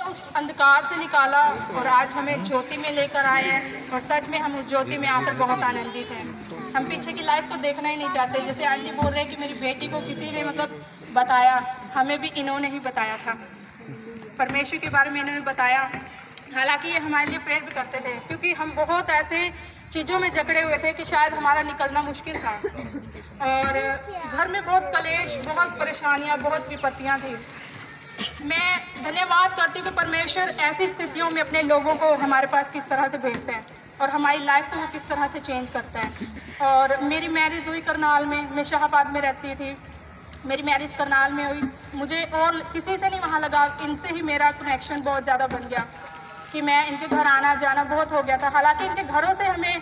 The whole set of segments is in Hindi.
उस अंधकार से निकाला और आज हमें ज्योति में लेकर आए हैं। और सच में हम उस ज्योति में आकर बहुत आनंदित हैं। हम पीछे की लाइफ को देखना ही नहीं चाहते। जैसे आंटी बोल रहे हैं कि मेरी बेटी को किसी ने मतलब बताया, हमें भी इन्होंने ही बताया था, परमेश्वर के बारे में इन्होंने बताया। हालांकि ये हमारे लिए प्रेयर भी करते थे, क्योंकि हम बहुत ऐसे चीज़ों में जकड़े हुए थे कि शायद हमारा निकलना मुश्किल था और घर में बहुत कलेश, बहुत परेशानियां, बहुत विपत्तियां थी। मैं धन्यवाद करती हूँ कि परमेश्वर ऐसी स्थितियों में अपने लोगों को हमारे पास किस तरह से भेजते हैं और हमारी लाइफ को वो किस तरह से चेंज करता है। और मेरी मैरिज हुई करनाल में, मैं शाहबाद में रहती थी, मेरी मैरिज करनाल में हुई। मुझे और किसी से नहीं वहाँ लगा, इनसे ही मेरा कनेक्शन बहुत ज़्यादा बन गया कि मैं इनके घर आना जाना बहुत हो गया था। हालांकि इनके घरों से हमें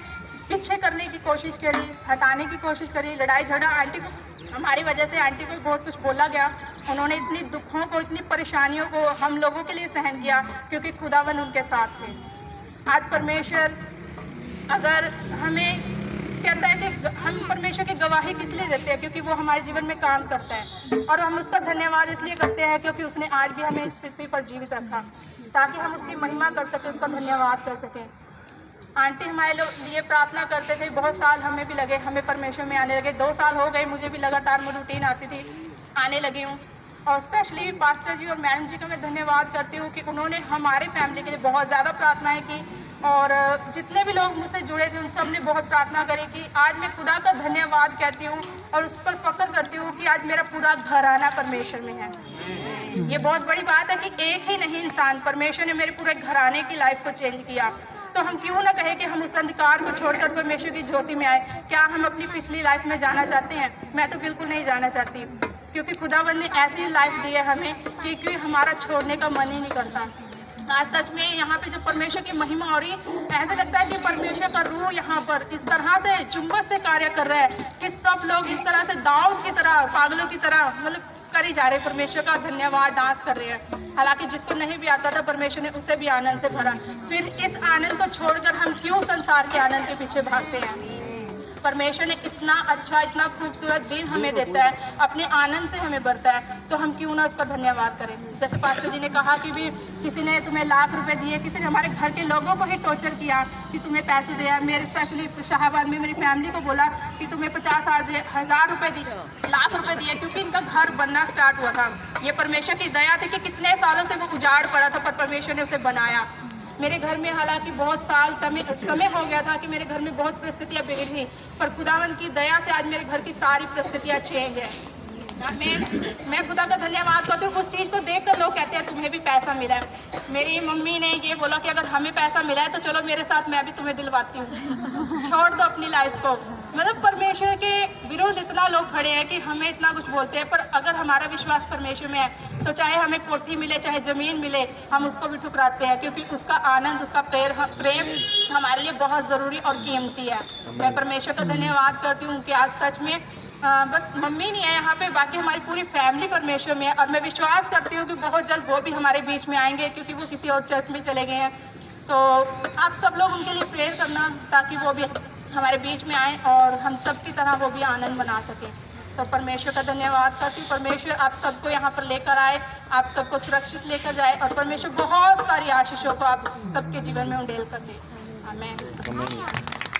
पीछे करने की कोशिश करी, हटाने की कोशिश करी, लड़ाई झगड़ा, आंटी को हमारी वजह से आंटी को बहुत कुछ बोला गया। उन्होंने इतनी दुखों को, इतनी परेशानियों को हम लोगों के लिए सहन किया, क्योंकि खुदावन उनके साथ थे। आज परमेश्वर अगर हमें कहता है कि हम परमेश्वर की गवाही किस लिए देते हैं, क्योंकि वो हमारे जीवन में काम करता है और हम उसका धन्यवाद इसलिए करते हैं क्योंकि उसने आज भी हमें इस पृथ्वी पर जीवित रखा, ताकि हम उसकी महिमा कर सकें, उसका धन्यवाद कर सकें। आंटी हमारे लिए प्रार्थना करते थे, बहुत साल हमें भी लगे, हमें परमेश्वर में आने लगे। 2 साल हो गए, मुझे भी लगातार वो रूटीन आती थी, आने लगी हूँ। और स्पेशली पास्टर जी और मैडम जी का मैं धन्यवाद करती हूँ कि उन्होंने हमारे फैमिली के लिए बहुत ज़्यादा प्रार्थनाएं की और जितने भी लोग मुझसे जुड़े थे उन सब ने बहुत प्रार्थना करी कि आज मैं खुदा का धन्यवाद कहती हूँ और उस पर फख्र करती हूँ कि आज मेरा पूरा घराना परमेश्वर में है। ये बहुत बड़ी बात है कि एक ही नहीं इंसान, परमेश्वर ने मेरे पूरे घराने की लाइफ को चेंज किया। तो हम क्यों ना कहें कि हम उस अंधकार को छोड़कर परमेश्वर की ज्योति में आए। क्या हम अपनी पिछली लाइफ में जाना चाहते हैं? मैं तो बिल्कुल नहीं जाना चाहती, क्योंकि खुदावंद ने ऐसी लाइफ दी है हमें कि कोई हमारा छोड़ने का मन ही नहीं करता। आज सच में यहाँ पे जब परमेश्वर की महिमा हो रही, ऐसा लगता है कि परमेश्वर का रूह यहाँ पर इस तरह से चुंबक से कार्य कर रहा है कि सब लोग इस तरह से दाऊद की तरह, पागलों की तरह मतलब कर ही जा रहे, परमेश्वर का धन्यवाद डांस कर रहे हैं। हालांकि जिसको नहीं भी आता था परमेश्वर ने उसे भी आनंद से भरा। फिर इस आनंद को छोड़कर हम क्यों संसार के आनंद के पीछे भागते हैं? परमेश्वर ने इतना अच्छा, इतना खूबसूरत दिन हमें देता है, अपने आनंद से हमें भरता है, तो हम क्यों ना उसका धन्यवाद करें। जैसे पास्टर जी ने कहा कि भी किसी ने तुम्हें लाख रुपए दिए, किसी ने हमारे घर के लोगों को ही टॉर्चर किया कि तुम्हें पैसे दिया। मेरे स्पेशली शाहबाद में मेरी फैमिली को बोला कि तुम्हें 50,000 रुपए दिए, लाख रुपए दिए, क्योंकि इनका घर बनना स्टार्ट हुआ था। ये परमेश्वर की दया थी कि कितने सालों से वो उजाड़ पड़ा था, पर परमेश्वर ने उसे बनाया। मेरे घर में हालांकि बहुत साल समय हो गया था कि मेरे घर में बहुत परिस्थितियां बिगड़ी थी, पर खुदावंद की दया से आज मेरे घर की सारी परिस्थितियां चेंज है। मैं खुदा का धन्यवाद करती हूँ। उस चीज़ को देखकर लोग कहते हैं तुम्हें भी पैसा मिला है। मेरी मम्मी ने ये बोला कि अगर हमें पैसा मिला है तो चलो मेरे साथ, मैं भी तुम्हें दिलवाती हूँ, छोड़ दो अपनी लाइफ को। मतलब परमेश्वर के विरुद्ध इतना लोग खड़े हैं कि हमें इतना कुछ बोलते हैं, पर अगर हमारा विश्वास परमेश्वर में है तो चाहे हमें कोठी मिले, चाहे ज़मीन मिले, हम उसको भी ठुकराते हैं, क्योंकि उसका आनंद, उसका प्रेम हमारे लिए बहुत ज़रूरी और कीमती है। मैं परमेश्वर का धन्यवाद करती हूँ कि आज सच में बस मम्मी नहीं है यहाँ पे, बाकी हमारी पूरी फैमिली परमेश्वर में है। और मैं विश्वास करती हूँ कि बहुत जल्द वो भी हमारे बीच में आएंगे, क्योंकि वो किसी और चर्च में चले गए हैं। तो आप सब लोग उनके लिए प्रेयर करना ताकि वो भी हमारे बीच में आए और हम सब की तरह वो भी आनंद मना सकें। सब परमेश्वर का धन्यवाद करती हूँ। परमेश्वर आप सबको यहाँ पर लेकर आए, आप सबको सुरक्षित लेकर जाए और परमेश्वर बहुत सारी आशीषों को आप सबके जीवन में उंडेल कर दे। आमीन।